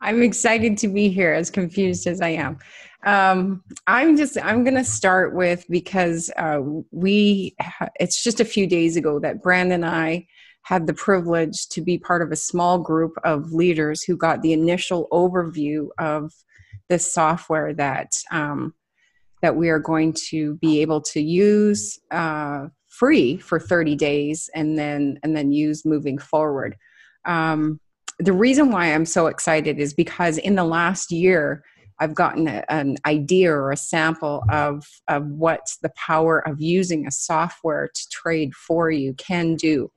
I'm excited to be here, as confused as I am. I'm going to start with because it's just a few days ago that Brandon and I had the privilege to be part of a small group of leaders who got the initial overview of this software that we are going to be able to use free for 30 days and then use moving forward. The reason why I'm so excited is because in the last year, I've gotten an idea or a sample of what the power of using a software to trade for you can do.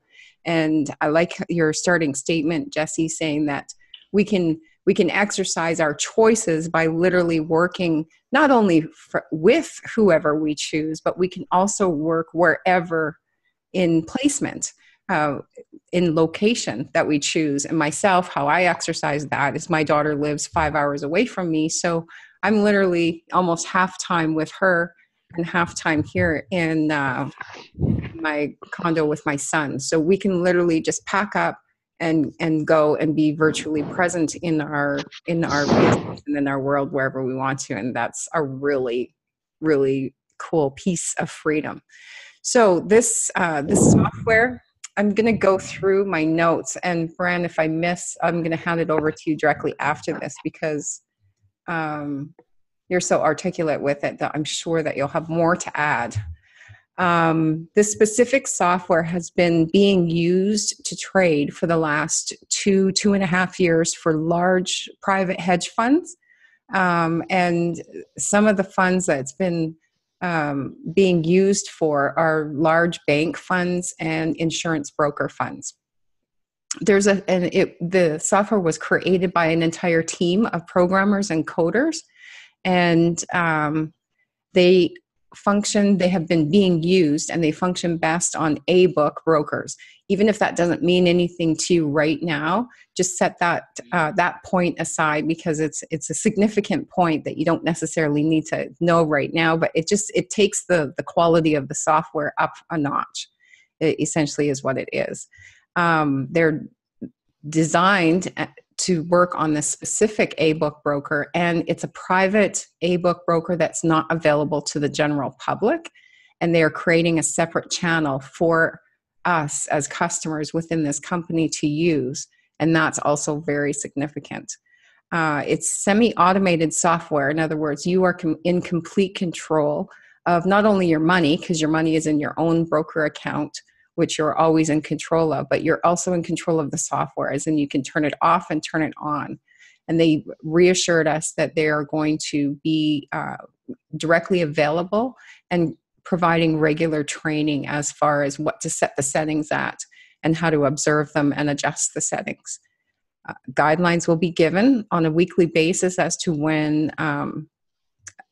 And I like your starting statement, Jesse, saying that we can we can exercise our choices by literally working not only with whoever we choose, but we can also work wherever in placement, uh, in location that we choose. And myself, how I exercise that is my daughter lives 5 hours away from me. So I'm literally almost half time with her and half time here in my condo with my son. So we can literally just pack up and go and be virtually present in our business and in our world wherever we want to. And that's a really, really cool piece of freedom. So this software, I'm going to go through my notes, and Fran, if I miss, I'm going to hand it over to you directly after this because you're so articulate with it that I'm sure that you'll have more to add. This specific software has been being used to trade for the last 2.5 years for large private hedge funds. And some of the funds that it's been being used for are large bank funds and insurance broker funds. The software was created by an entire team of programmers and coders, and they have been being used, and they function best on A-book brokers. Even if that doesn't mean anything to you right now, just set that point aside, because it's a significant point that you don't necessarily need to know right now, but it takes the quality of the software up a notch. It essentially is what it is. They're designed to work on this specific A-book broker, and it's a private A-book broker that's not available to the general public, and they are creating a separate channel for us as customers within this company to use, and that's also very significant. It's semi-automated software. In other words, you are in complete control of not only your money, because your money is in your own broker account, which you're always in control of, but you're also in control of the software, as in you can turn it off and turn it on. And they reassured us that they are going to be directly available and providing regular training as far as what to set the settings at and how to observe them and adjust the settings. Guidelines will be given on a weekly basis as to when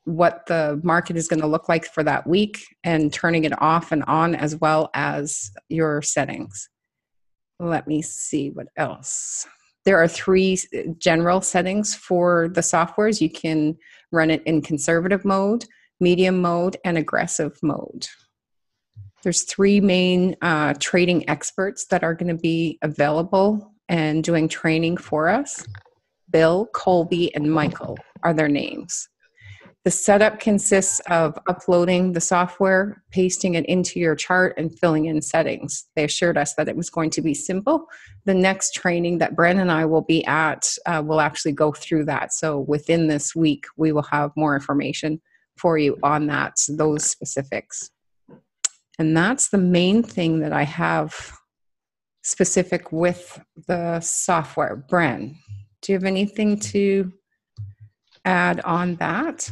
what the market is going to look like for that week, and turning it off and on, as well as your settings. Let me see what else. There are 3 general settings for the softwares. You can run it in conservative mode, medium mode, and aggressive mode. There's 3 main trading experts that are going to be available and doing training for us. Bill, Colby, and Michael are their names. The setup consists of uploading the software, pasting it into your chart, and filling in settings. They assured us that it was going to be simple. The next training that Brandon and I will be at will actually go through that. So within this week, we will have more information for you on those specifics. And that's the main thing that I have specific with the software. Bren, do you have anything to add on that?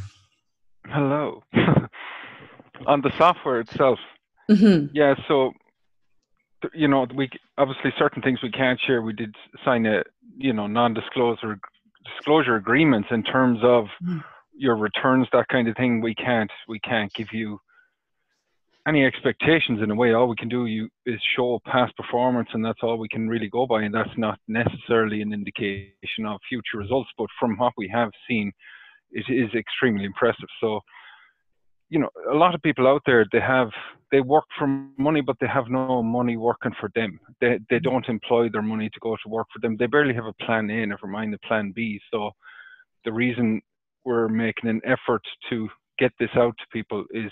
Hello. On the software itself, yeah, so, we obviously certain things we can't share. We did sign a, disclosure agreements in terms of your returns, that kind of thing. We can't give you any expectations in a way. All we can do is show past performance, and that's all we can really go by, and that's not necessarily an indication of future results, but from what we have seen, it is extremely impressive. So, a lot of people out there, they work for money, but they have no money working for them. They don't employ their money to go to work for them. They barely have a plan A, never mind a plan B. So the reason we're making an effort to get this out to people is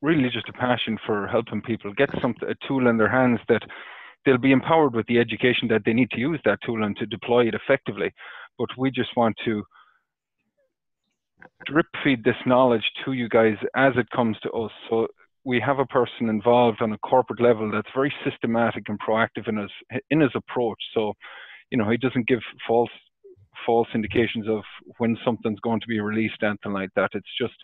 really just a passion for helping people get a tool in their hands that they'll be empowered with the education that they need to use that tool and to deploy it effectively. But we just want to drip feed this knowledge to you guys as it comes to us. So we have a person involved on a corporate level that's very systematic and proactive in his approach. So, he doesn't give false indications of when something's going to be released, anything like that. It's just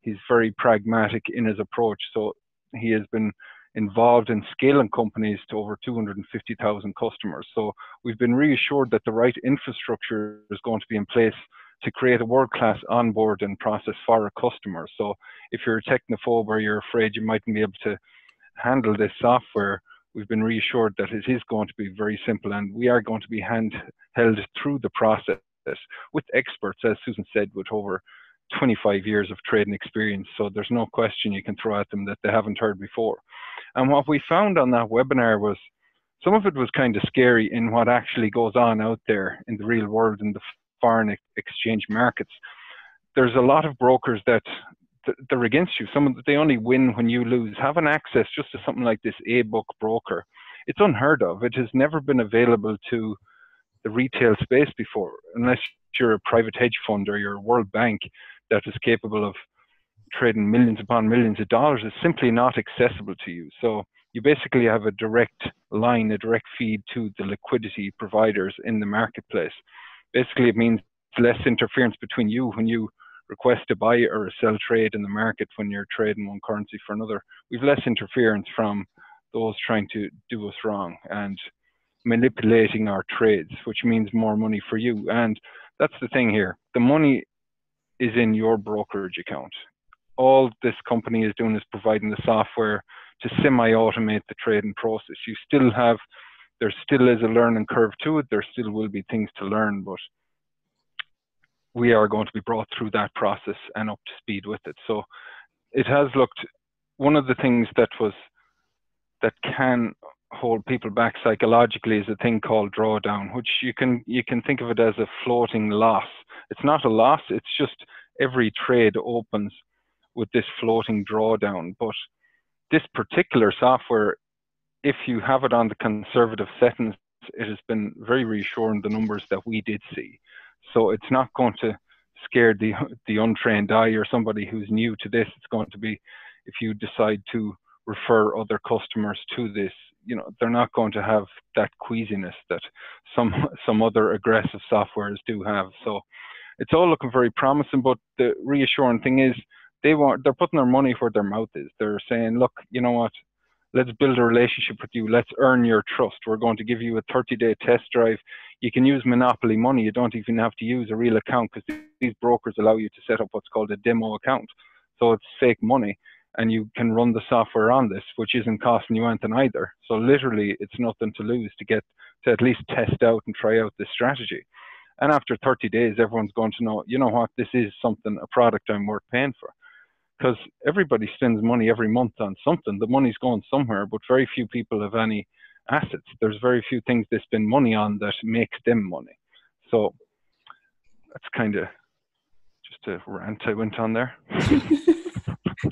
he's very pragmatic in his approach. So he has been involved in scaling companies to over 250,000 customers. So we've been reassured that the right infrastructure is going to be in place to create a world-class onboarding process for our customers. So if you're a technophobe or you're afraid you mightn't be able to handle this software, we've been reassured that it is going to be very simple, and we are going to be held through the process with experts, as Susan said, with over 25 years of trading experience. So there's no question you can throw at them that they haven't heard before. And what we found on that webinar was some of it was kind of scary in what actually goes on out there in the real world in the foreign exchange markets. There's a lot of brokers that they're against you. They only win when you lose. Having access just to something like this A-book broker, it's unheard of. It has never been available to the retail space before, unless you're a private hedge fund or you're a World Bank that is capable of trading millions upon millions of dollars. It's simply not accessible to you. So you basically have a direct line, a direct feed to the liquidity providers in the marketplace. Basically, it means less interference between you when you request to buy or sell trade in the market when you're trading one currency for another. We've less interference from those trying to do us wrong and manipulating our trades, which means more money for you. And that's the thing here. The money is in your brokerage account. All this company is doing is providing the software to semi-automate the trading process. There still is a learning curve to it. There still will be things to learn, but we are going to be brought through that process and up to speed with it. So it has looked, one of the things that can hold people back psychologically is a thing called drawdown, which you can think of it as a floating loss. It's not a loss, it's just every trade opens with this floating drawdown. But this particular software, if you have it on the conservative settings, it has been very reassuring, the numbers that we did see. So it's not going to scare the untrained eye or somebody who's new to this. It's going to be, if you decide to refer other customers to this, they're not going to have that queasiness that some other aggressive softwares do have. So it's all looking very promising, but the reassuring thing is they're putting their money where their mouth is. They're saying, look, you know what? Let's build a relationship with you. Let's earn your trust. We're going to give you a 30-day test drive. You can use monopoly money. You don't even have to use a real account, because these brokers allow you to set up what's called a demo account. So it's fake money, and you can run the software on this, which isn't costing you anything either. So literally, it's nothing to lose to get to at least test out and try out this strategy. And after 30 days, everyone's going to know, you know what, this is something, a product I'm worth paying for. Because everybody spends money every month on something. The money's going somewhere, but very few people have any assets. There's very few things they spend money on that makes them money. So that's kind of just a rant I went on there.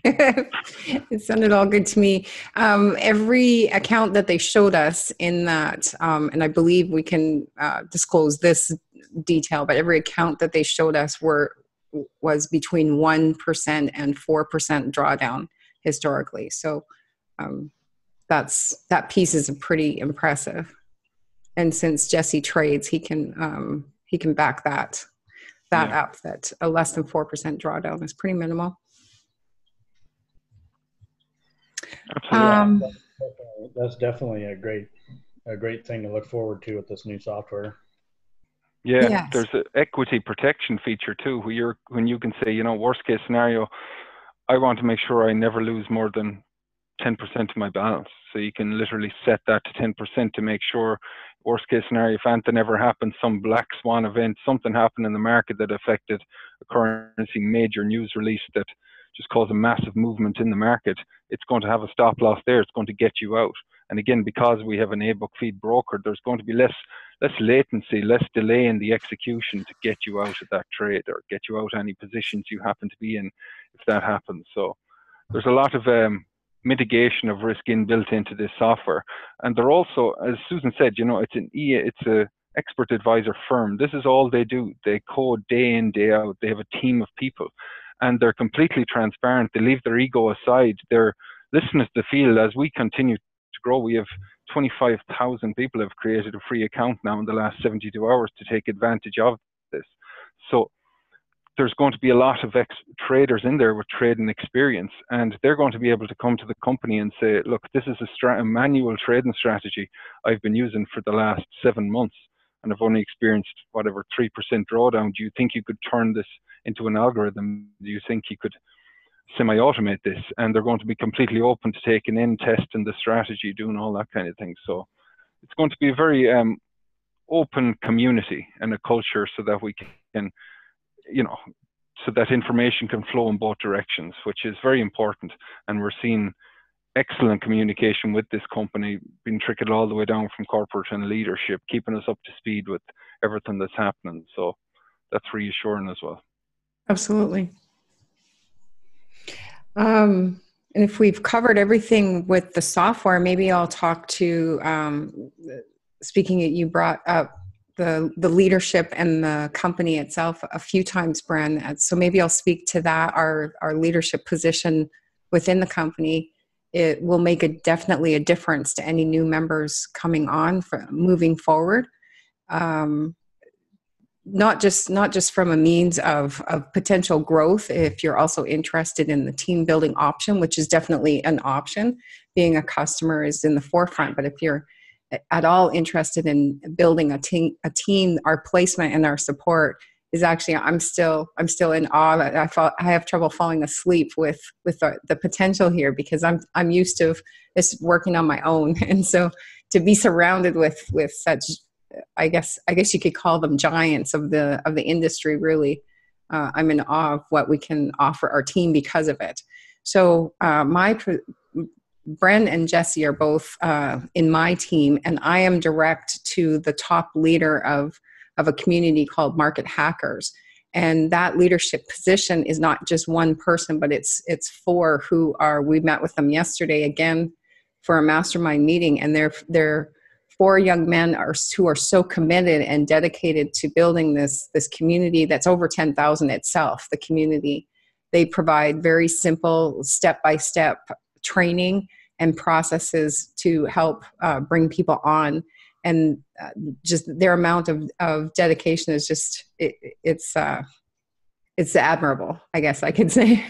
It sounded all good to me. Every account that they showed us in that, and I believe we can disclose this detail, but every account that they showed us was between 1% and 4% drawdown historically. So that piece is pretty impressive. And since Jesse trades, he can back that up, that a less than 4% drawdown is pretty minimal. Absolutely. That's definitely a great thing to look forward to with this new software. Yeah, yes. There's an equity protection feature too, when you can say, worst case scenario, I want to make sure I never lose more than 10% of my balance. So you can literally set that to 10% to make sure, worst case scenario, if anything ever happens, some black swan event, something happened in the market that affected a currency, major news release that just cause a massive movement in the market, it's going to have a stop loss there. It's going to get you out. And again, because we have an A-book feed broker, there's going to be less latency, less delay in the execution to get you out of that trade or get you out of any positions you happen to be in if that happens. So there's a lot of mitigation of risk inbuilt into this software. And they're also, as Susan said, it's a expert advisor firm. This is all they do. They code day in, day out. They have a team of people, and they're completely transparent. They leave their ego aside. They're listening to the field. As we continue to grow, we have 25,000 people have created a free account now in the last 72 hours to take advantage of this. So there's going to be a lot of traders in there with trading experience, and they're going to be able to come to the company and say, look, this is a manual trading strategy I've been using for the last 7 months, and I've only experienced whatever 3% drawdown. Do you think you could turn this into an algorithm? Do you think you could semi-automate this? And they're going to be completely open to taking in, testing the strategy, doing all that kind of thing. So it's going to be a very open community and a culture so that we can, so that information can flow in both directions, which is very important. And we're seeing excellent communication with this company being trickled all the way down from corporate and leadership, keeping us up to speed with everything that's happening. So that's reassuring as well. Absolutely. And if we've covered everything with the software, maybe I'll talk to, you brought up the leadership and the company itself a few times, Bren. So maybe I'll speak to that, our leadership position within the company. It will make definitely a difference to any new members coming on moving forward. Not just from a means of potential growth, if you're also interested in the team building option, which is definitely an option. Being a customer is in the forefront, but if you're at all interested in building a team, our placement and our support is actually, I'm still in awe. I have trouble falling asleep with the potential here, because I'm used to just working on my own, and so to be surrounded with such, I guess you could call them giants of the industry. Really, I'm in awe of what we can offer our team because of it. So Bren and Jesse are both in my team, and I am direct to the top leader of a community called Market Hackers. And that leadership position is not just one person, but it's 4 who are. We met with them yesterday again for a mastermind meeting, and they're 4 young men who are so committed and dedicated to building this community that's over 10,000 itself. The community, they provide very simple step-by-step training and processes to help bring people on, and just their amount of dedication is just it's admirable, I guess I could say,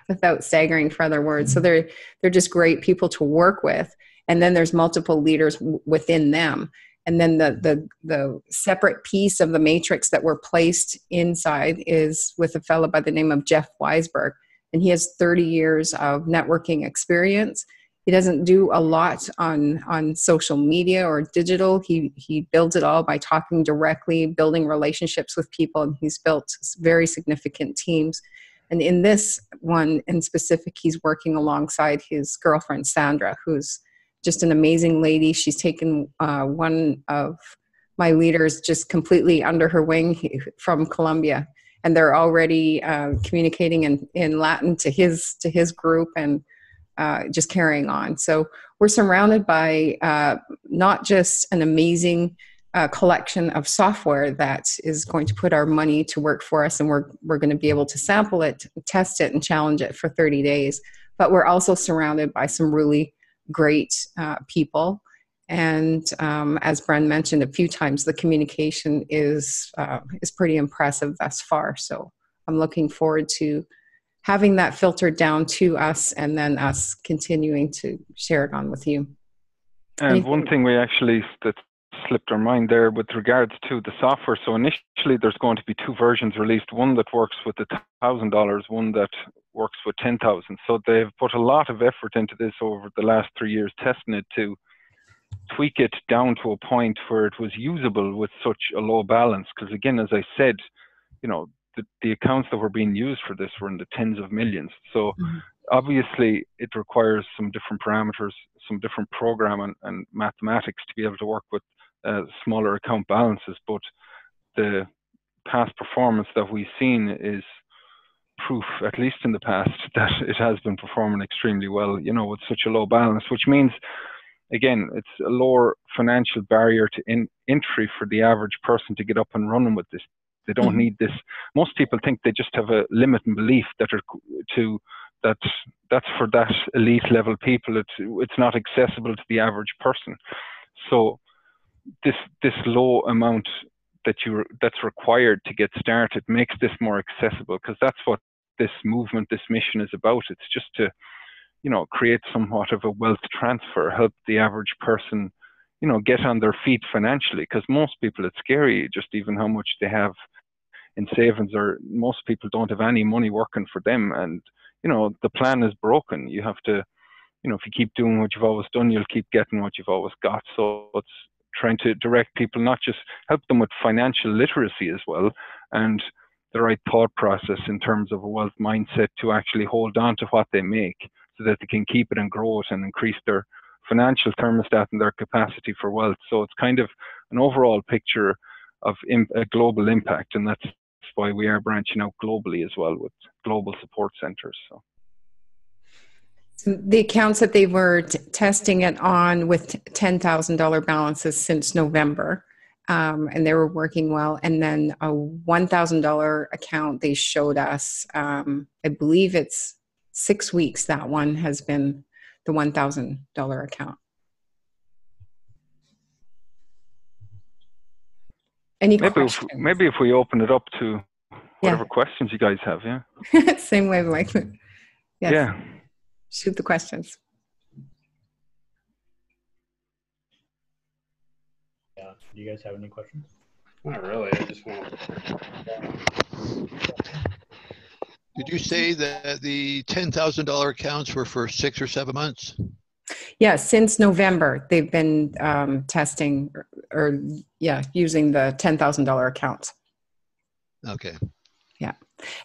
without staggering for other words. So they're just great people to work with. And then there's multiple leaders within them. And then the separate piece of the matrix that we're placed inside is with a fellow by the name of Jeff Weisberg. And he has 30 years of networking experience. He doesn't do a lot on social media or digital. He builds it all by talking directly, building relationships with people, and he's built very significant teams. And in this one in specific, he's working alongside his girlfriend, Sandra, who's just an amazing lady. She's taken one of my leaders just completely under her wing from Colombia, and they're already communicating in Latin to his group and just carrying on. So we're surrounded by not just an amazing collection of software that is going to put our money to work for us, and we're going to be able to sample it, test it, and challenge it for 30 days. But we're also surrounded by some really great people. And as Bren mentioned a few times, the communication is pretty impressive thus far. So I'm looking forward to having that filtered down to us, and then us continuing to share it on with you. And one thing that slipped our mind there with regards to the software. So initially there's going to be 2 versions released, one that works with the $1,000, one that works with 10,000. So they've put a lot of effort into this over the last 3 years, testing it to tweak it down to a point where it was usable with such a low balance. Because again, as I said, the accounts that were being used for this were in the tens of millions. So Mhm. obviously it requires some different parameters, some different program and mathematics to be able to work with smaller account balances. But the past performance that we've seen is proof, at least in the past, that it has been performing extremely well, you know, with such a low balance, which means, again, it's a lower financial barrier to entry for the average person to get up and running with this. They don't Mhm. need this. Most people think they just have a limiting belief that that's for that elite level people. It's not accessible to the average person. So this low amount that's required to get started makes this more accessible, because that's what this movement, this mission is about. It's just to, you know, create somewhat of a wealth transfer, help the average person, you know, get on their feet financially. Because most people, it's scary just even how much they have in savings, or most people don't have any money working for them, and you know the plan is broken. You have to, you know, if you keep doing what you've always done, you'll keep getting what you've always got. So it's trying to direct people, not just help them with financial literacy as well, and the right thought process in terms of a wealth mindset to actually hold on to what they make so that they can keep it and grow it and increase their financial thermostat and their capacity for wealth. So it's kind of an overall picture of a global impact, and that's why we are branching out globally as well with global support centers. So. The accounts that they were testing it on with $10,000 balances since November, and they were working well. And then a $1,000 account they showed us, I believe it's 6 weeks, that one has been the $1,000 account. Any questions? Maybe if we open it up to whatever Yeah. questions you guys have, yeah? Same way, Mike. Yes. Yeah. Shoot the questions. Yeah. Do you guys have any questions? Not really. I just want. Did you say that the $10,000 accounts were for 6 or 7 months? Yeah, since November, they've been testing or using the $10,000 accounts. Okay. Yeah.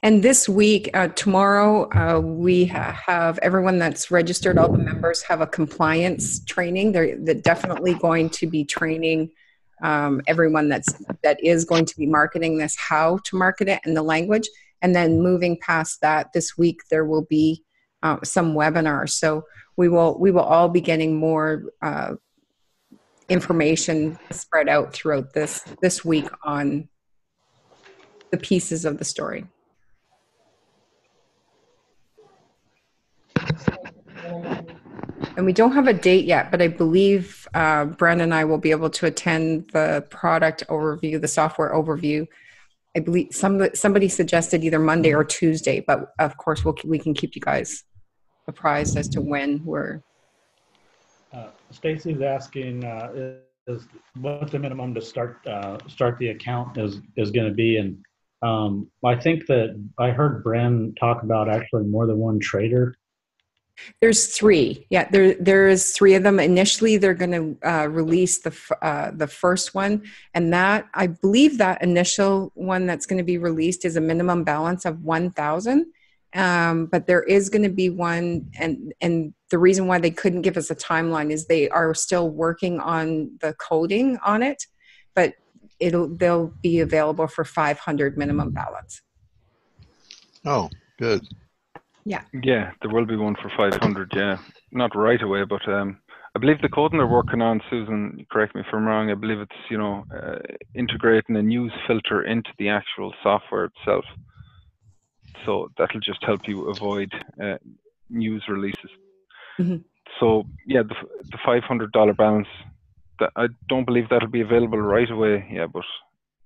And this week, tomorrow, we have everyone that's registered, all the members have a compliance training. They're definitely going to be training everyone that is going to be marketing this, how to market it and the language. And then moving past that, this week, there will be some webinars. So we will all be getting more information spread out throughout this week on the pieces of the story. And we don't have a date yet, but I believe Bren and I will be able to attend the product overview, the software overview. I believe somebody suggested either Monday or Tuesday, but of course we can keep you guys apprised as to when we're. Stacy's asking is what the minimum to start the account is going to be, and I think that I heard Bren talk about actually more than one trader. There's 3. Yeah, there is 3 of them. Initially, they're going to release the first one, and that I believe that initial one that's going to be released is a minimum balance of 1,000. But there is going to be one, and the reason why they couldn't give us a timeline is they are still working on the coding on it, but they'll be available for 500 minimum balance. Oh, good. Yeah. Yeah, there will be one for 500. Yeah, not right away, but I believe the coding they're working on, Susan, correct me if I'm wrong. I believe it's integrating a news filter into the actual software itself. So that'll just help you avoid news releases. Mm-hmm. So yeah, the $500 balance, I don't believe that'll be available right away. Yeah, but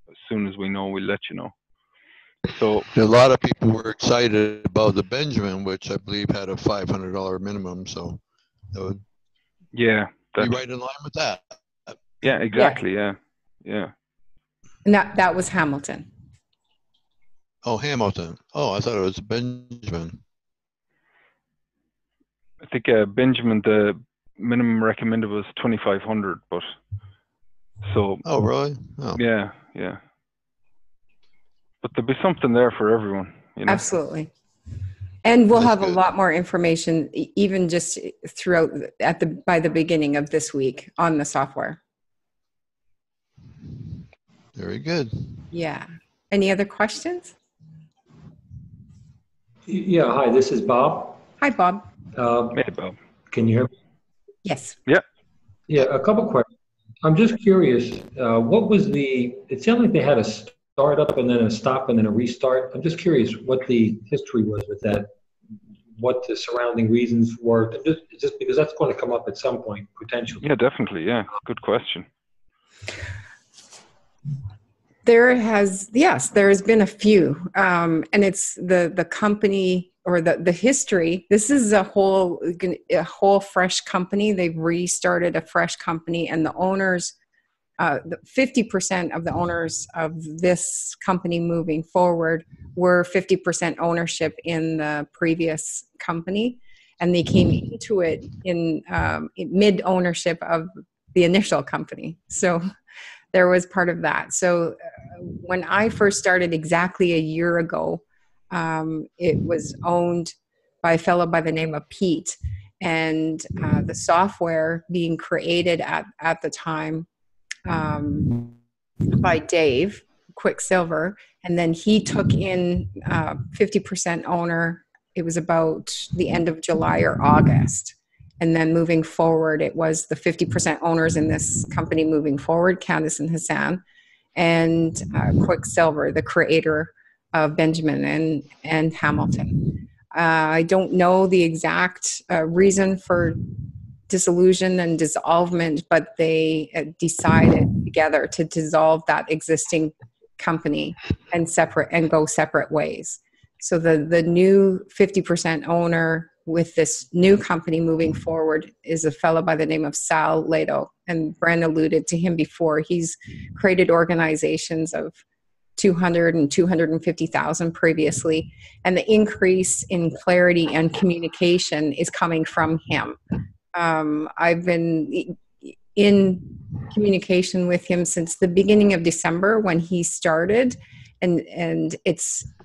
as soon as we know, we'll let you know. So a lot of people were excited about the Benjamin, which I believe had a $500 minimum. So that would be right in line with that. Yeah, exactly. Yeah. And that was Hamilton. Oh, Hamilton. Oh, I thought it was Benjamin. I think Benjamin, the minimum recommended was 2,500, but so. Oh, really? Oh. Yeah. But there'll be something there for everyone, you know. Absolutely. And we'll That's have a good. lot more information, even just throughout by the beginning of this week on the software. Very good. Yeah. Any other questions? Yeah, hi, this is Bob. Hi, Bob. Hey, Bob. Can you hear me? Yes. Yeah. Yeah, a couple questions. I'm just curious, what was it sounded like they had a startup and then a stop and then a restart. I'm just curious what the history was with that, what the surrounding reasons were, just because that's going to come up at some point, potentially. Yeah, definitely. Yeah, good question. There has been a few, and it's the company or the history. This is a whole fresh company. They've restarted a fresh company, and the owners, 50% of the owners of this company moving forward were 50% ownership in the previous company, and they came into it in mid ownership of the initial company. So there was part of that. So when I first started exactly a year ago, it was owned by a fellow by the name of Pete, and the software being created at the time by Dave Quicksilver, and then he took in 50% owner. It was about the end of July or August. And then moving forward, it was the 50% owners in this company moving forward, Candice and Hassan, and Quicksilver, the creator of Benjamin and Hamilton. I don't know the exact reason for dissolution and dissolvement, but they decided together to dissolve that existing company and go separate ways. So the new 50% owner with this new company moving forward is a fellow by the name of Sal Leto, and Bren alluded to him before. He's created organizations of 200 and 250,000 previously, and the increase in clarity and communication is coming from him. I've been in communication with him since the beginning of December when he started, and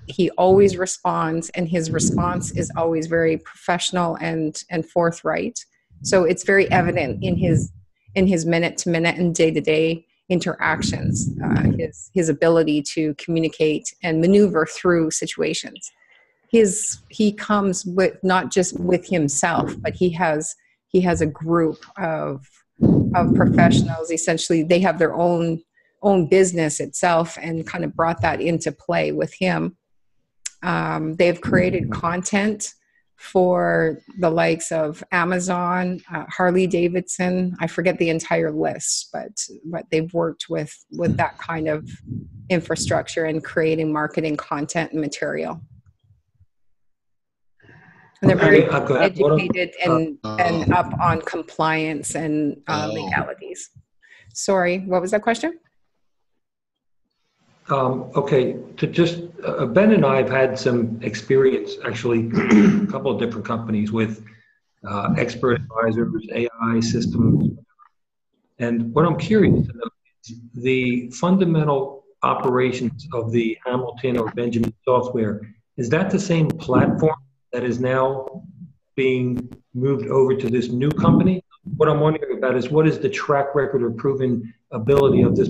he always responds, and his response is always very professional and forthright. So it's very evident in his minute to minute and day to day interactions, his ability to communicate and maneuver through situations. He comes with not just with himself, but he has a group of professionals. Essentially, they have their own business itself, and kind of brought that into play with him. They've created content for the likes of Amazon, Harley Davidson. I forget the entire list, but they've worked with that kind of infrastructure and creating marketing content and material. And they're very educated and up on compliance and legalities. Sorry, what was that question? Okay, Ben and I have had some experience, actually, a couple of different companies with expert advisors, AI systems. And what I'm curious to know is the fundamental operations of the Hamilton or Benjamin software. Is that the same platform that is now being moved over to this new company? What I'm wondering about is, what is the track record or proven ability of this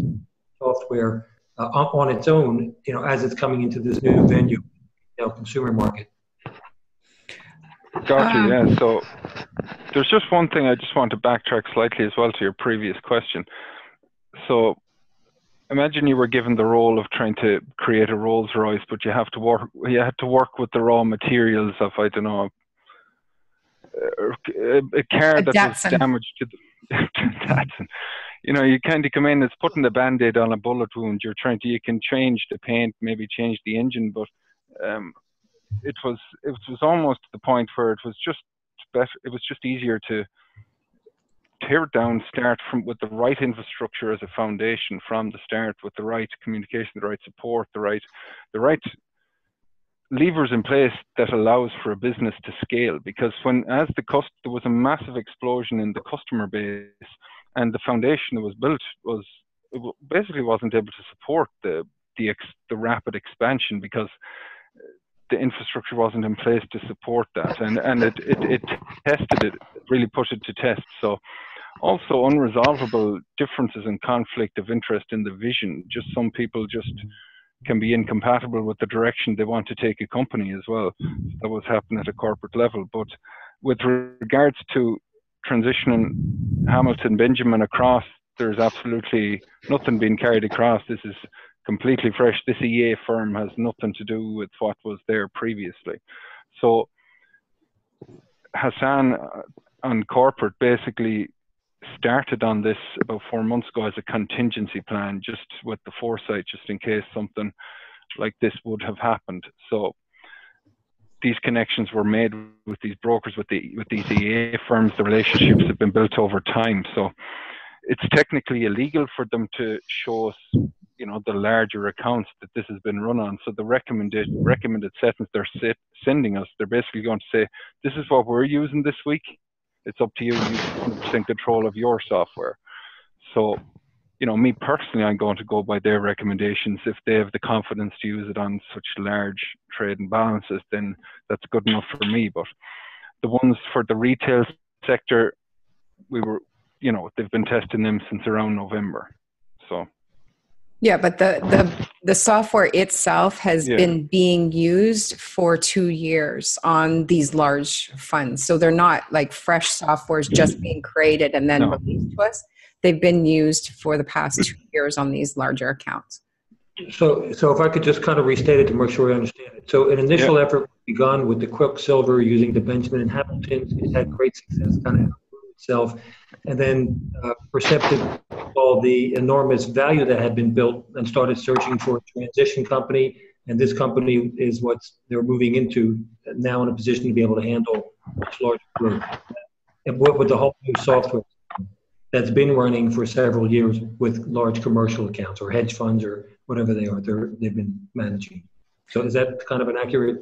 software on its own, as it's coming into this new venue, consumer market? Gotcha. Yeah. So there's just one thing I just want to backtrack slightly as well to your previous question. So imagine you were given the role of trying to create a Rolls Royce, but you had to work with the raw materials of, I don't know, a car that was damaged to the Datsun. You kind of come in, it's putting the Band-Aid on a bullet wound. You can change the paint, maybe change the engine, but it was almost to the point where it was just easier to tear it down, start with the right infrastructure as a foundation from the start, with the right communication, the right support, the right levers in place that allows for a business to scale. Because there was a massive explosion in the customer base, and the foundation that was built basically wasn't able to support the the rapid expansion, because the infrastructure wasn't in place to support that, and it tested it, really put it to test. So also unresolvable differences and conflict of interest in the vision. Just some people just can be incompatible with the direction they want to take a company as well. That was happening at a corporate level. But with regards to transitioning Hamilton Benjamin across, there's absolutely nothing being carried across. This is completely fresh. This EA firm has nothing to do with what was there previously. So Hassan on corporate basically started on this about 4 months ago as a contingency plan, just with the foresight, just in case something like this would have happened. So these connections were made with these brokers, with these EA firms. The relationships have been built over time. So it's technically illegal for them to show us, you know, the larger accounts that this has been run on. So the recommended settings they're sending us, they're basically going to say, this is what we're using this week. It's up to you. You have 100% control of your software. So, you know, me personally, I'm going to go by their recommendations. If they have the confidence to use it on such large trade and balances, then that's good enough for me. But the ones for the retail sector, they've been testing them since around November. So. Yeah, but the software itself has been being used for 2 years on these large funds. So they're not like fresh softwares just being created and then released to us. They've been used for the past 2 years on these larger accounts. So if I could just kind of restate it to make sure we understand it. So an initial effort begun with the Quicksilver using the Benjamin and Hamilton. It had great success, kind of itself. And then Perceptive saw the enormous value that had been built and started searching for a transition company. And this company is what they're moving into now, in a position to be able to handle much larger growth. And with the whole new software that's been running for several years with large commercial accounts or hedge funds or whatever they are, they've been managing. So is that kind of an accurate?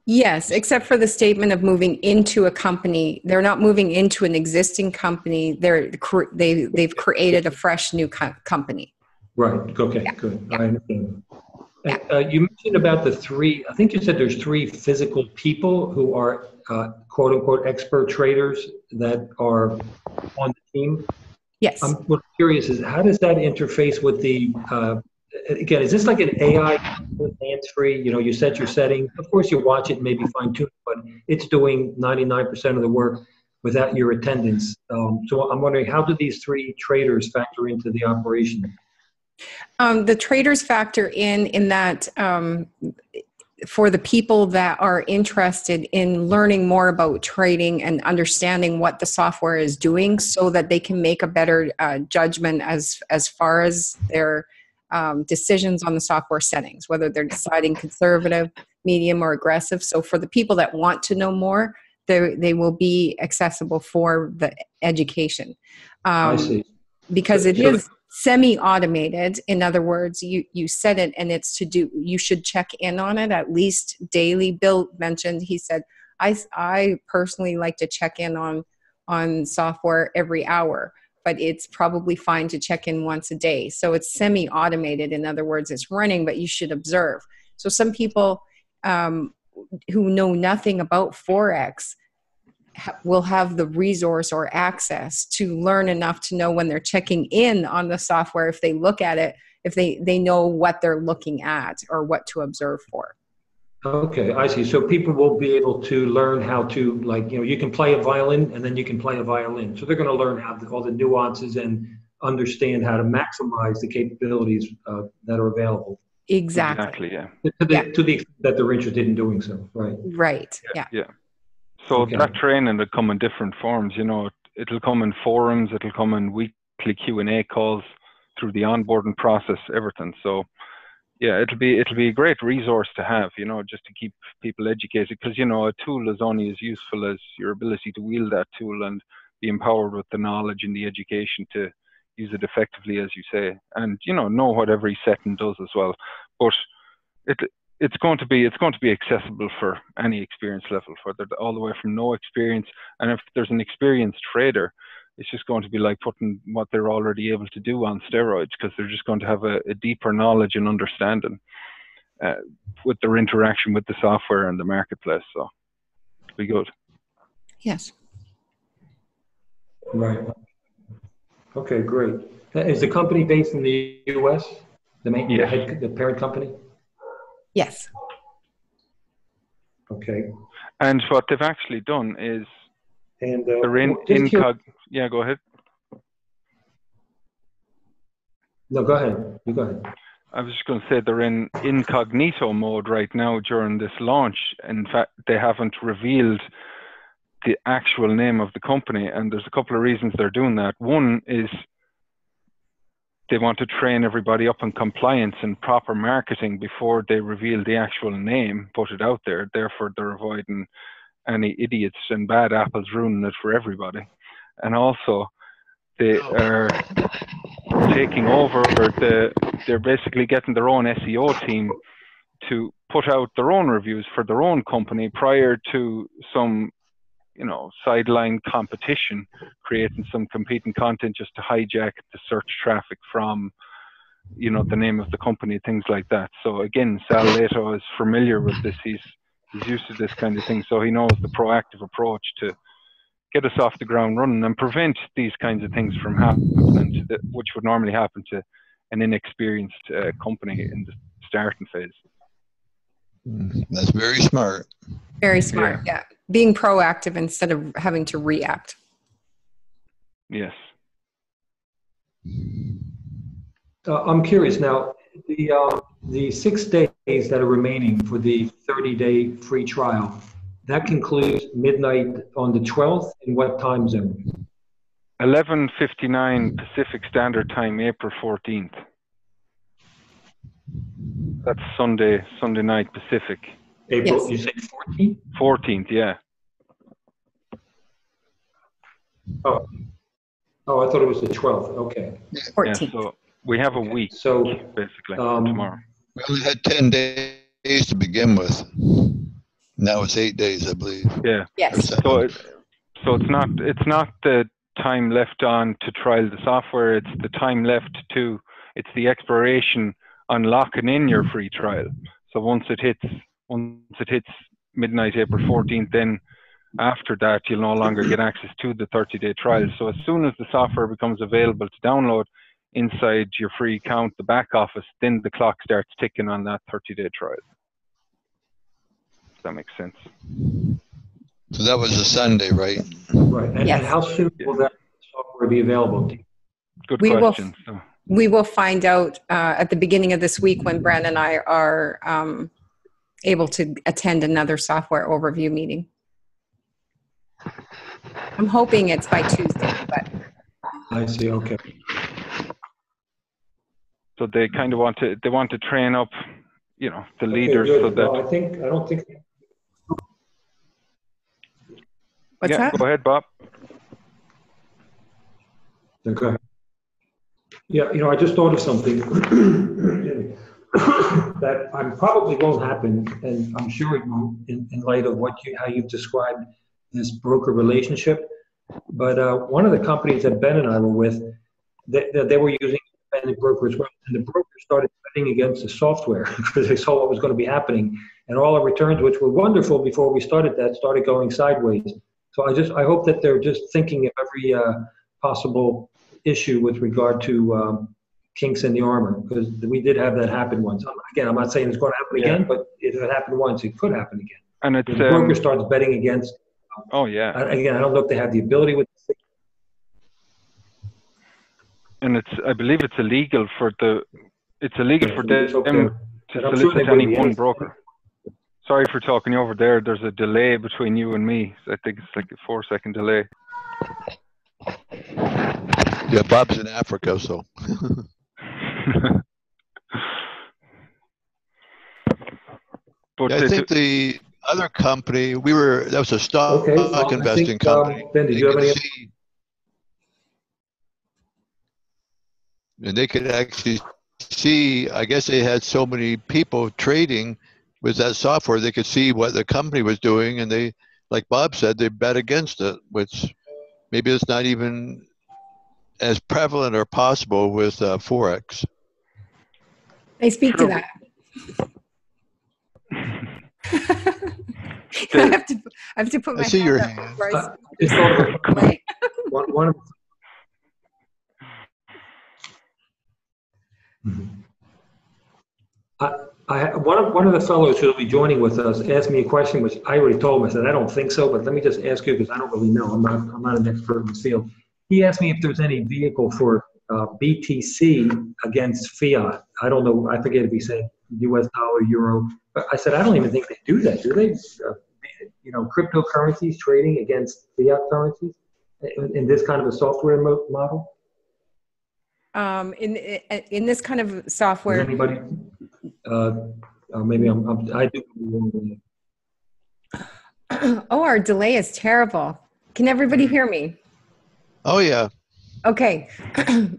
Yes, except for the statement of moving into a company. They're not moving into an existing company. They've created a fresh new company. Right. Okay. Yeah. Good. Yeah. I understand. You mentioned about the three. I think you said there's 3 physical people who are quote unquote expert traders that are on the team. Yes. I'm curious is how does that interface with the again, is this like an AI hands-free? You know, you set your setting. Of course, you watch it, maybe fine-tune it, but it's doing 99% of the work without your attendance. So I'm wondering, how do these 3 traders factor into the operation? The traders factor in that for the people that are interested in learning more about trading and understanding what the software is doing, so that they can make a better judgment as far as their decisions on the software settings, whether they're deciding conservative, medium, or aggressive. So for the people that want to know more, they will be accessible for the education. I see. Because it is semi-automated. In other words, you set it and it's to do, you should check in on it at least daily. Bill mentioned, he said, I personally like to check in on software every hour, but it's probably fine to check in once a day. So it's semi-automated. In other words, it's running, but you should observe. So some people who know nothing about Forex will have the resource or access to learn enough to know when they're checking in on the software, if they look at it, if they know what they're looking at or what to observe for. Okay, I see. So people will be able to learn how to, like, you can play a violin and then you can play a violin. So they're going to learn how all the nuances and understand how to maximize the capabilities that are available. Exactly. Yeah. To the extent that they're interested in doing so, right? Right. Yeah. So that training will come in different forms. It'll come in forums. It'll come in weekly Q&A calls, through the onboarding process, everything. So yeah, it'll be a great resource to have, just to keep people educated, because a tool is only as useful as your ability to wield that tool and be empowered with the knowledge and the education to use it effectively, as you say, and know what every setting does as well. But it's going to be accessible for any experience level, whether all the way from no experience, and if there's an experienced trader, it's just going to be like putting what they're already able to do on steroids, because they're just going to have a deeper knowledge and understanding with their interaction with the software and the marketplace. So it'll be good. Yes. Right. Okay, great. Is the company based in the U.S.? The parent company? Yes. Okay. And what they've actually done is they're yeah, go ahead. No, go ahead. You go ahead. I was just going to say they're in incognito mode right now during this launch. In fact, they haven't revealed the actual name of the company, and there's a couple of reasons they're doing that. One is they want to train everybody up in compliance and proper marketing before they reveal the actual name, put it out there. Therefore, they're avoiding any idiots and bad apples ruining it for everybody. And also, they are taking over they're basically getting their own SEO team to put out their own reviews for their own company prior to some, sideline competition, creating some competing content just to hijack the search traffic from, the name of the company, things like that. So again, Sal Leto is familiar with this. He's used to this kind of thing, so he knows the proactive approach to get us off the ground running and prevent these kinds of things from happening, which would normally happen to an inexperienced company in the starting phase. That's very smart. Very smart, yeah. Being proactive instead of having to react. Yes. I'm curious now, the 6 days that are remaining for the 30-day free trial, that concludes midnight on the 12th. In what time zone? 11:59 Pacific Standard Time, April 14th. That's Sunday night Pacific. April, Yes. You say 14th? 14th, yeah. Oh, I thought it was the 12th. Okay. 14th. Yeah, so we have a week, So basically, tomorrow. We only had 10 days to begin with. Now it's 8 days, I believe. Yeah. Yes. So it's not the time left on to trial the software. It's the time left to. It's the expiration on locking in your free trial. So once it hits midnight, April 14th, then after that you'll no longer get access to the 30-day trial. So as soon as the software becomes available to download inside your free account, the back office, then the clock starts ticking on that 30-day trial. If that makes sense. So that was a Sunday, right? Right. And Yes. how soon will that software be available? Good We will- question. We will find out at the beginning of this week when Brand and I are able to attend another software overview meeting. I'm hoping it's by Tuesday, but I see. Okay. So they kind of want to train up, the leaders, Okay, so good. that. Well, I don't think. what's that? Go ahead, Bob. Okay. Yeah, I just thought of something that probably won't happen, and I'm sure it won't in light of how you've described this broker relationship. But one of the companies that Ben and I were with, they were using independent broker as well, and the broker started betting against the software because they saw what was going to be happening, and all the returns, which were wonderful before we started that, started going sideways. So I hope that they're just thinking of every possible issue with regard to kinks in the armor, because we did have that happen once. Again, I'm not saying it's going to happen again, but if it happened once, it could happen again. And it's the broker starts betting against. Oh yeah. Again, I don't know if they have the ability with. And I believe it's illegal for them to solicit any one broker. Sorry for talking over there. There's a delay between you and me. So I think it's like a 4-second delay. Yeah, Bob's in Africa, so. But I think the other company, that was a stock investing company. Ben, did you have any? And they could actually see, I guess they had so many people trading with that software, they could see what the company was doing, and they, like Bob said, they bet against it, which maybe it's not even as prevalent or possible with Forex. I speak to that. I have to put my see hand your up hand. before I Just thought of one of one of the fellows who will be joining with us asked me a question, which I already told him. I said, I don't think so, but let me just ask you because I don't really know. I'm not an expert in this field. He asked me if there's any vehicle for BTC against fiat. I don't know. I forget if he said US dollar, euro. But I said, I don't even think they do that. Do they? Cryptocurrencies trading against fiat currencies in this kind of a software model? In this kind of software. Does anybody? Maybe I do. Oh, our delay is terrible. Can everybody hear me? Oh yeah. Okay.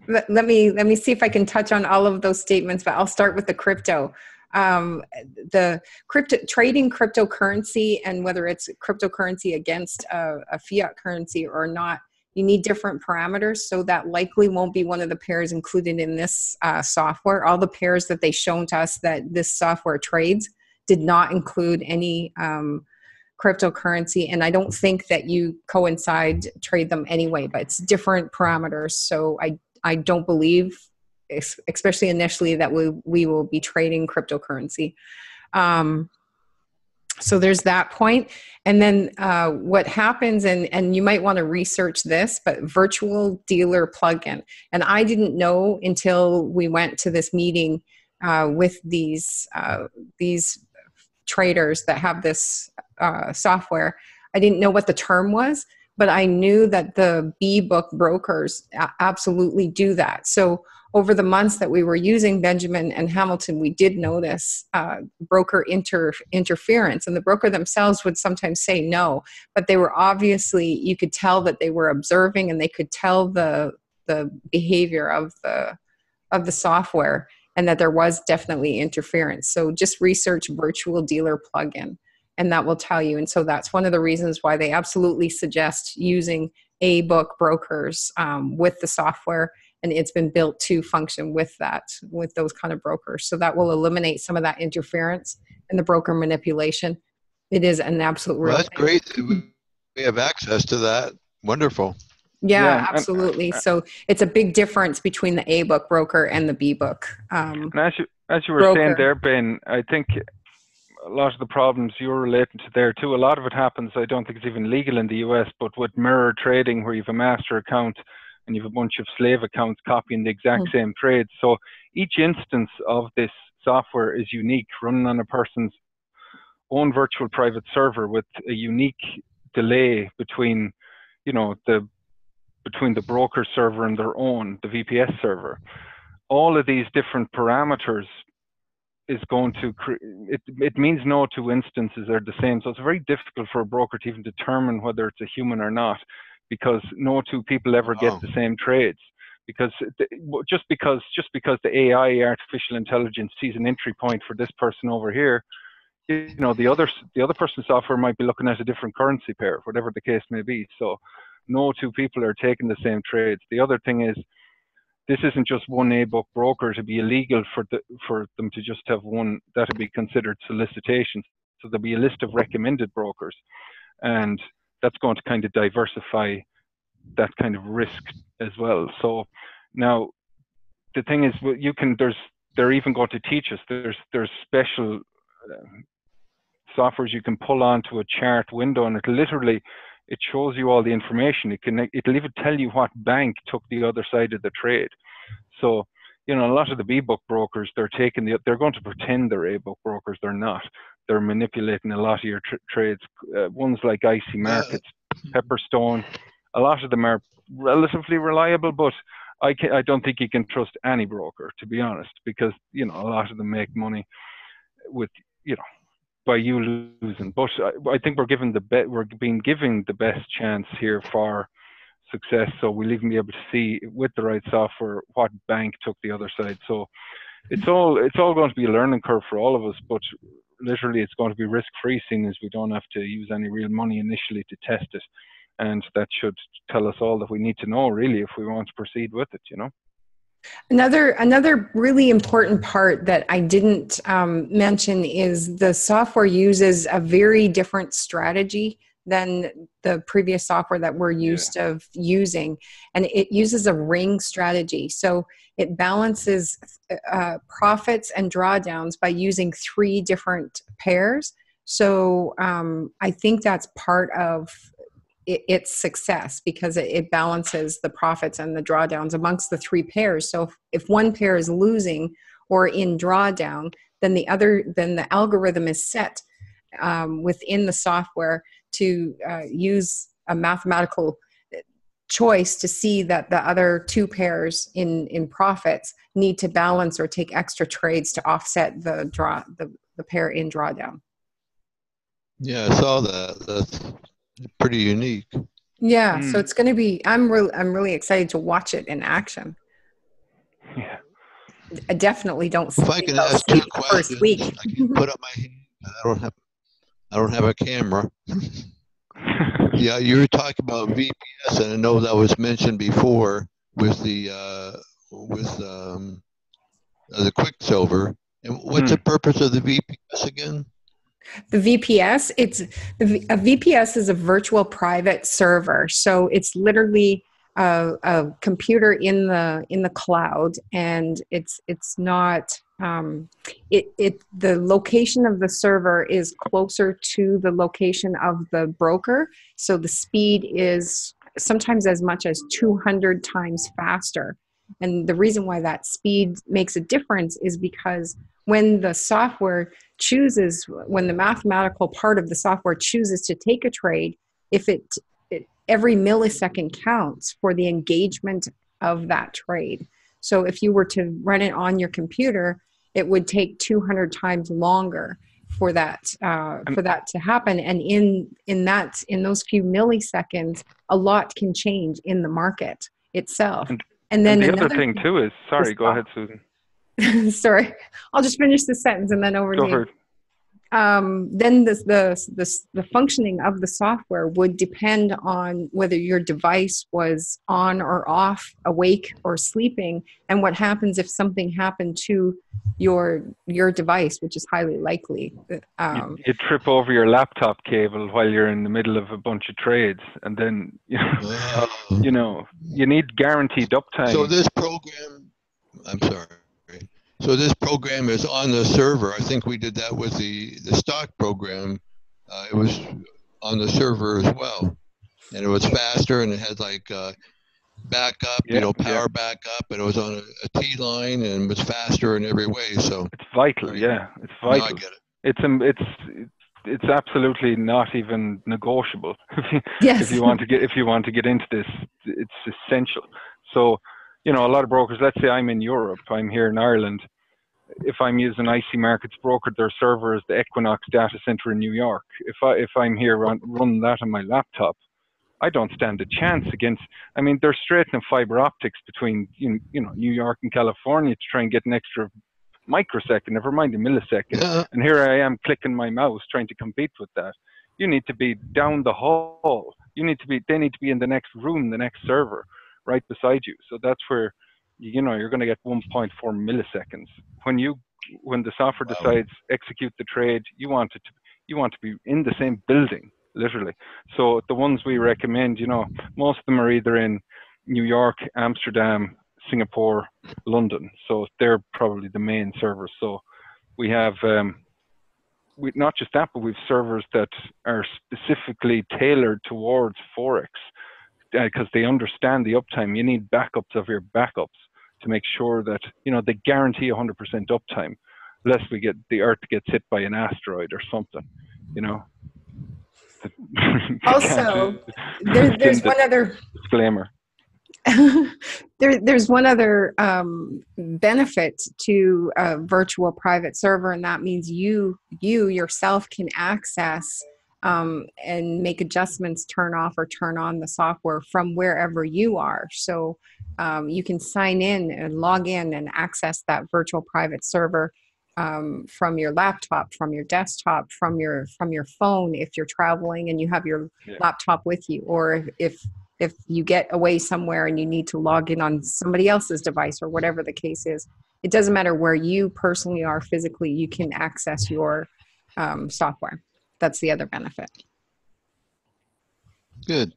let me see if I can touch on all of those statements, but I'll start with the crypto. The trading cryptocurrency, and whether it's cryptocurrency against a fiat currency or not, you need different parameters. So that likely won't be one of the pairs included in this software. All the pairs that they've shown to us that this software trades did not include any cryptocurrency, and I don't think that you trade them anyway, but it's different parameters. So I don't believe, especially initially, that we will be trading cryptocurrency. So there's that point. And then what happens, and you might want to research this, but virtual dealer plugin. And I didn't know until we went to this meeting with these traders that have this software. I didn't know what the term was, but I knew that the B-book brokers absolutely do that. So over the months that we were using Benjamin and Hamilton, we did notice broker interference, and the broker themselves would sometimes say no, but they were obviously, you could tell that they were observing, and they could tell the behavior of the software, and that there was definitely interference. So just research virtual dealer plugin, and that will tell you. And so that's one of the reasons why they absolutely suggest using A-book brokers with the software. And it's been built to function with those kind of brokers. So that will eliminate some of that interference and the broker manipulation. It is an absolute real Well, that's great. We have access to that. Wonderful. Yeah, absolutely. So it's a big difference between the A-book broker and the B-book and as you were broker. saying there, Ben, I think a lot of the problems you're relating to there too, a lot of it happens, I don't think it's even legal in the US, but with mirror trading, where you have a master account and you have a bunch of slave accounts copying the exact same trades. So each instance of this software is unique, running on a person's own virtual private server with a unique delay between, between the broker server and their own, the VPS server. All of these different parameters is going to it means no two instances are the same. So it's very difficult for a broker to even determine whether it's a human or not, because no two people ever get the same trades. Because just because the AI, artificial intelligence, sees an entry point for this person over here, the other person's software might be looking at a different currency pair, whatever the case may be. So no two people are taking the same trades. The other thing is, this isn't just one A-book broker. To be illegal for them to just have one, that would be considered solicitation. So there'll be a list of recommended brokers, and that's going to kind of diversify that kind of risk as well. So now the thing is, they're even going to teach us. There's special softwares you can pull onto a chart window, and it shows you all the information. It'll even tell you what bank took the other side of the trade. So, a lot of the B-book brokers, they're going to pretend they're A-book brokers. They're not. They're manipulating a lot of your trades. Ones like IC Markets, Pepperstone, a lot of them are relatively reliable, but I don't think you can trust any broker, to be honest, because, a lot of them make money with, by you losing. But I think we're being given the best chance here for success. So we'll even be able to see with the right software what bank took the other side. So it's all going to be a learning curve for all of us, but literally it's going to be risk-free, seeing as we don't have to use any real money initially to test it. and that should tell us all that we need to know, really, if we want to proceed with it, Another really important part that I didn't mention is the software uses a very different strategy than the previous software that we're used of using, and it uses a ring strategy. So it balances profits and drawdowns by using 3 different pairs. So I think that's part of its success, because it balances the profits and the drawdowns amongst the 3 pairs. So if one pair is losing or in drawdown, then the algorithm is set within the software to use a mathematical choice to see that the other 2 pairs in profits need to balance or take extra trades to offset the pair in drawdown. Yeah, I saw that. That's pretty unique. Yeah, so it's going to be. I'm really excited to watch it in action. Yeah, I definitely don't. If I can ask 2 questions, first week. I can put up my hand. I don't have a camera. Yeah, you were talking about VPS, and I know that was mentioned before with the Quicksilver. And what's the purpose of the VPS again? The VPS, a VPS is a virtual private server. So it's literally a computer in the cloud, and it's not the location of the server is closer to the location of the broker. So the speed is sometimes as much as 200 times faster. And the reason why that speed makes a difference is because when the mathematical part of the software chooses to take a trade, if every millisecond counts for the engagement of that trade. So if you were to run it on your computer, it would take 200 times longer for that to happen. And in those few milliseconds, a lot can change in the market itself. And then the other thing too is, sorry, go ahead, Susan. Sorry, I'll just finish the sentence and then over to you. Then the functioning of the software would depend on whether your device was on or off, awake or sleeping, and what happens if something happened to your device, which is highly likely. You trip over your laptop cable while you're in the middle of a bunch of trades, and then you need guaranteed uptime. So this program, I'm sorry. So this program is on the server. I think we did that with the stock program. It was on the server as well, and it was faster, and it had like backup, power backup, and it was on a T line and was faster in every way. So it's vital. Yeah, it's vital. No, I get it. It's absolutely not even negotiable. Yes. If you want to get into this, it's essential. So, a lot of brokers, let's say I'm in Europe, I'm here in Ireland. If I'm using IC Markets broker, their server is the Equinox data center in New York. If I'm here running that on my laptop, I don't stand a chance against. I mean, they're straightening fiber optics between New York and California to try and get an extra microsecond, never mind a millisecond. Yeah. And here I am clicking my mouse trying to compete with that. You need to be down the hall. They need to be in the next room, the next server, right beside you. So that's where, you're going to get 1.4 milliseconds. When the software decides execute the trade, you want to be in the same building, literally. So the ones we recommend, most of them are either in New York, Amsterdam, Singapore, London. So they're probably the main servers. So we have, not just that, but we've servers that are specifically tailored towards Forex because they understand the uptime. You need backups of your backups to make sure that, they guarantee 100% uptime, lest the Earth gets hit by an asteroid or something, Also, there's one other disclaimer. There's one other benefit to a virtual private server, and that means you yourself can access and make adjustments, turn off or turn on the software from wherever you are. So you can sign in and log in and access that virtual private server from your laptop, from your desktop, from your phone if you're traveling and you have your laptop with you, or if you get away somewhere and you need to log in on somebody else's device or whatever the case is. It doesn't matter where you personally are physically, you can access your software. That's the other benefit. Good.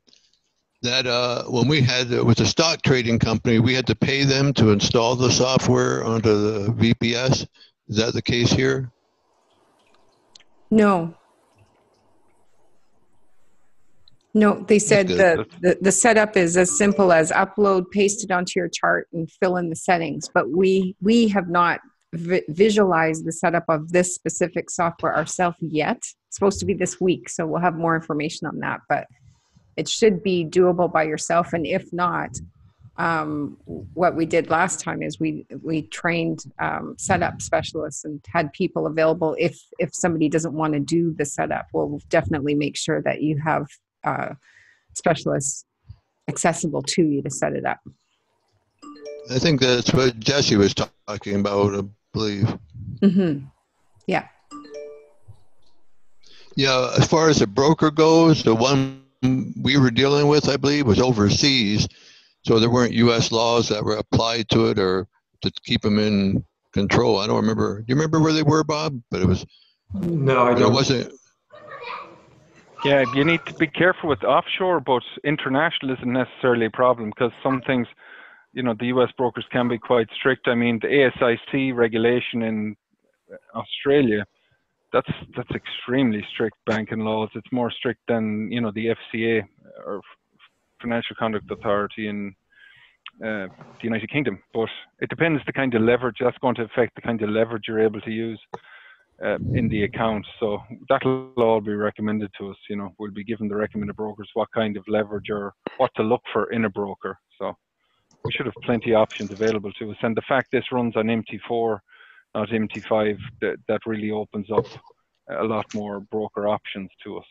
That when we had with the stock trading company, we had to pay them to install the software onto the VPS. Is that the case here? No. No, they said the setup is as simple as upload, paste it onto your chart, and fill in the settings. But we have not visualized the setup of this specific software ourselves yet. It's supposed to be this week, so we'll have more information on that. But it should be doable by yourself. And if not, what we did last time is we trained setup specialists and had people available. If somebody doesn't want to do the setup, we'll definitely make sure that you have specialists accessible to you to set it up. I think that's what Jesse was talking about, I believe. Mm-hmm. Yeah. Yeah, as far as the broker goes, the one we were dealing with, I believe, was overseas. So there weren't U.S. laws that were applied to it or to keep them in control. I don't remember. Do you remember where they were, Bob? But it was. No, I don't. It wasn't. Yeah, you need to be careful with offshore, but international isn't necessarily a problem because some things, the U.S. brokers can be quite strict. I mean, the ASIC regulation in Australia, that's extremely strict banking laws. It's more strict than, the FCA or Financial Conduct Authority in the United Kingdom. But it depends the kind of leverage. That's going to affect the kind of leverage you're able to use in the account. So that'll all be recommended to us. We'll be given the recommended brokers what kind of leverage or what to look for in a broker. So we should have plenty of options available to us. And the fact this runs on MT4, not MT5, that really opens up a lot more broker options to us.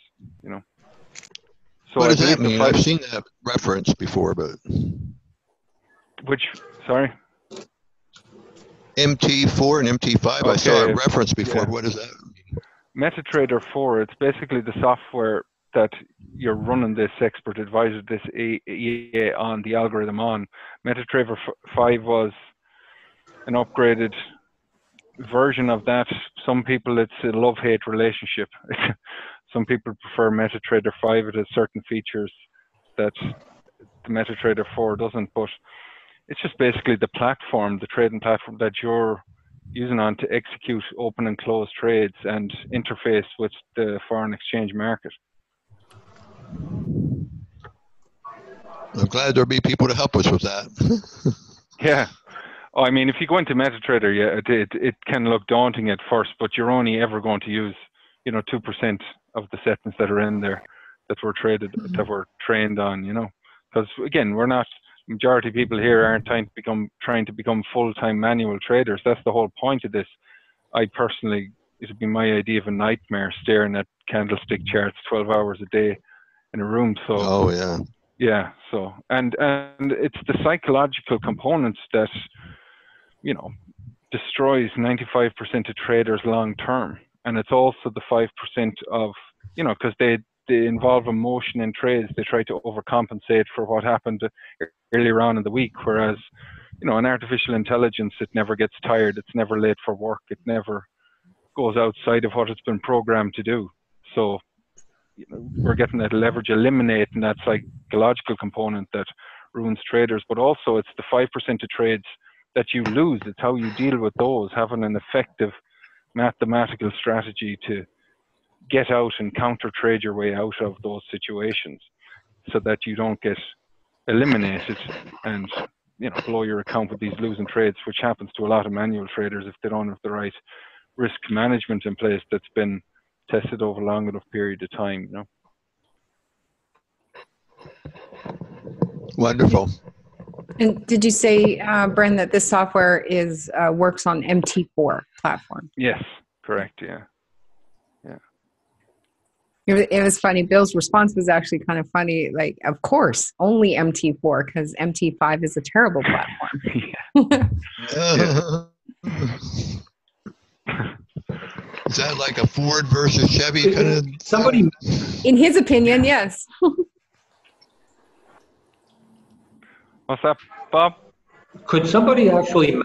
So what does that mean? I've seen that reference before, but sorry? MT4 and MT5. Okay. I saw a reference before. Yeah. What is that? MetaTrader 4. It's basically the software that you're running this expert advisor, this EA on, the algorithm on. MetaTrader 5 was an upgraded version of that. Some people, it's a love-hate relationship. Some people prefer MetaTrader 5. It has certain features that the MetaTrader 4 doesn't, but it's just basically the platform, the trading platform that you're using on to execute open and close trades and interface with the foreign exchange market. I'm glad there'll be people to help us with that. Yeah. I mean, if you go into MetaTrader, yeah, it can look daunting at first, but you're only ever going to use, 2% of the settings that are in there that we're trained on, because again, majority of people here aren't trying to become full-time manual traders. That's the whole point of this. I personally, it would be my idea of a nightmare staring at candlestick charts 12 hours a day in a room. So, oh yeah. Yeah. So, and it's the psychological components that, destroys 95% of traders long term. And it's also the 5% of, because they involve emotion in trades. They try to overcompensate for what happened earlier on in the week. Whereas, an artificial intelligence, it never gets tired. It's never late for work. It never goes outside of what it's been programmed to do. So, we're getting that leverage, eliminating that psychological component that ruins traders. But also, it's the 5% of trades that you lose. It's how you deal with those, having an effective mathematical strategy to get out and counter trade your way out of those situations so that you don't get eliminated and blow your account with these losing trades, which happens to a lot of manual traders if they don't have the right risk management in place that's been tested over a long enough period of time. Wonderful. And did you say, Bren, that this software works on MT4 platform? Yes, correct. Yeah. It was funny. Bill's response was actually kind of funny. Like, of course, only MT4 because MT5 is a terrible platform. Is that like a Ford versus Chevy kind of? Somebody, In his opinion, yes. What's that, Bob? could somebody actually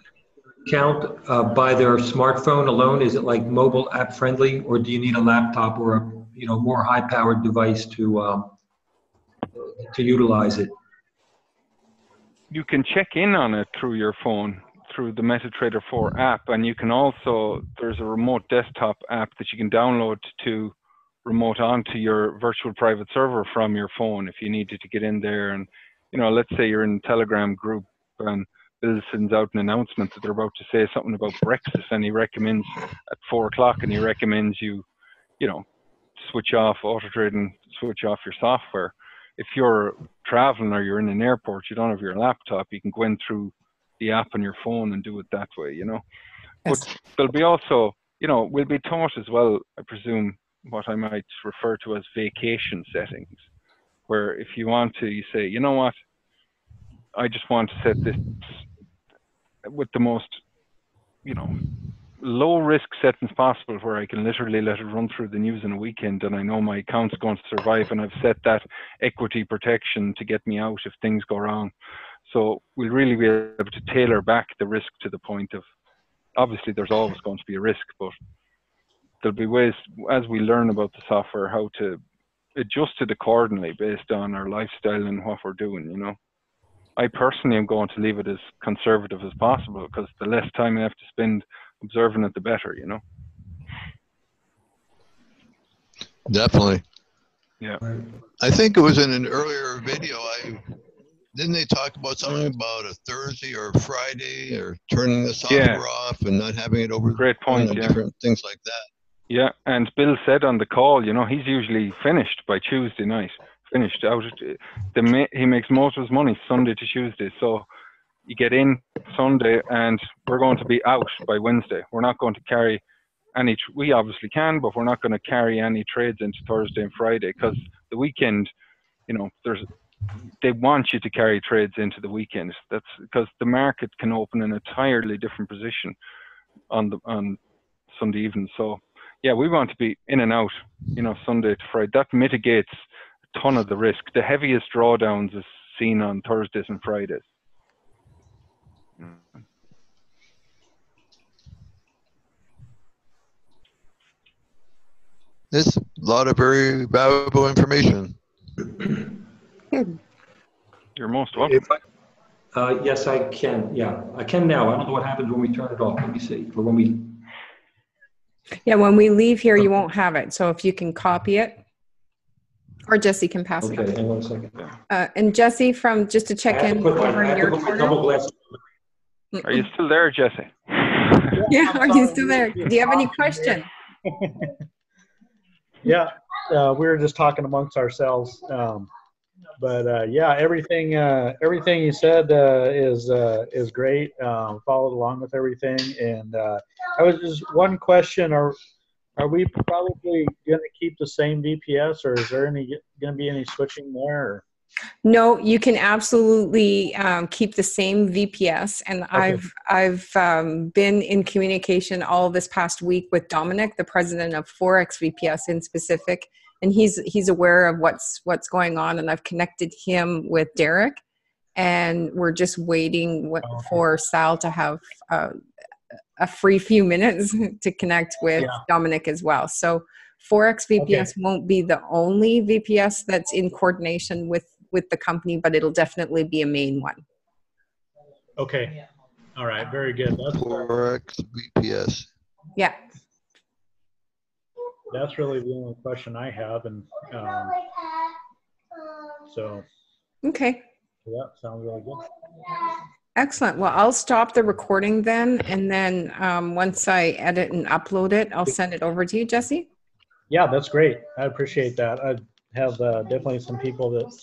count by their smartphone alone? Is it like mobile app friendly, or do you need a laptop or a more high powered device to utilize it? You can check in on it through your phone, through the MetaTrader 4 app, and you can also, there's a remote desktop app that you can download to remote onto your virtual private server from your phone if you needed to get in there. And, let's say you're in a Telegram group and Bill sends out an announcement that they're about to say something about Brexit, and he recommends at 4 o'clock, and he recommends you, switch off auto trading, switch off your software. If you're traveling or you're in an airport, you don't have your laptop, you can go in through the app on your phone and do it that way, Yes. But there'll be also, we'll be taught as well, I presume, what I might refer to as vacation settings, where if you want to, you say, you know what, I just want to set this with the most, low risk settings possible, where I can literally let it run through the news in a weekend and I know my account's going to survive, and I've set that equity protection to get me out if things go wrong. So we'll really be able to tailor back the risk to the point of, obviously there's always going to be a risk, but there'll be ways as we learn about the software how to adjust it accordingly based on our lifestyle and what we're doing, I personally am going to leave it as conservative as possible, because the less time I have to spend observing it, the better, Definitely. Yeah. I think it was in an earlier video. Didn't they talk about something about a Thursday or a Friday, or turning the software off and not having it over? Great point. Different things like that. Yeah, and Bill said on the call, he's usually finished by Tuesday night. Finished out. He makes most of his money Sunday to Tuesday. So you get in Sunday, and we're going to be out by Wednesday. We're not going to carry any. We obviously can, but we're not going to carry any trades into Thursday and Friday, because the weekend, they want you to carry trades into the weekend. That's because the market can open an entirely different position on Sunday evening. So yeah, we want to be in and out, Sunday to Friday. That mitigates a ton of the risk. The heaviest drawdowns is seen on Thursdays and Fridays. It's a lot of very valuable information. You're most welcome. Yes, I can. Yeah, I can now. I don't know what happens when we turn it off. Let me see. Or when we. Yeah, when we leave here, you won't have it. So if you can copy it, or Jesse can pass it. Okay, hang on a second. And Jesse, just to check in over in your corner. Are you still there, Jesse? Yeah, are you still there? Do you have any question? Yeah, we were just talking amongst ourselves. But yeah, everything you said is great. Followed along with everything, and I was just one question: Are we probably going to keep the same VPS, or is there going to be any switching there? Or? No, you can absolutely keep the same VPS, and okay. I've been in communication all this past week with Dominic, the president of Forex VPS in specific, and he's aware of what's going on, and I've connected him with Derek, and we're just waiting for Sal to have a free few minutes to connect with Dominic as well. So Forex VPS won't be the only VPS that's in coordination with the company, but it'll definitely be a main one. Okay. All right. Very good. That's Forex VPS. Yeah. That's really the only question I have. And so. Okay. Yeah, sounds really good. Excellent. Well, I'll stop the recording then. And then once I edit and upload it, I'll send it over to you, Jesse. Yeah, that's great. I appreciate that. I have definitely some people that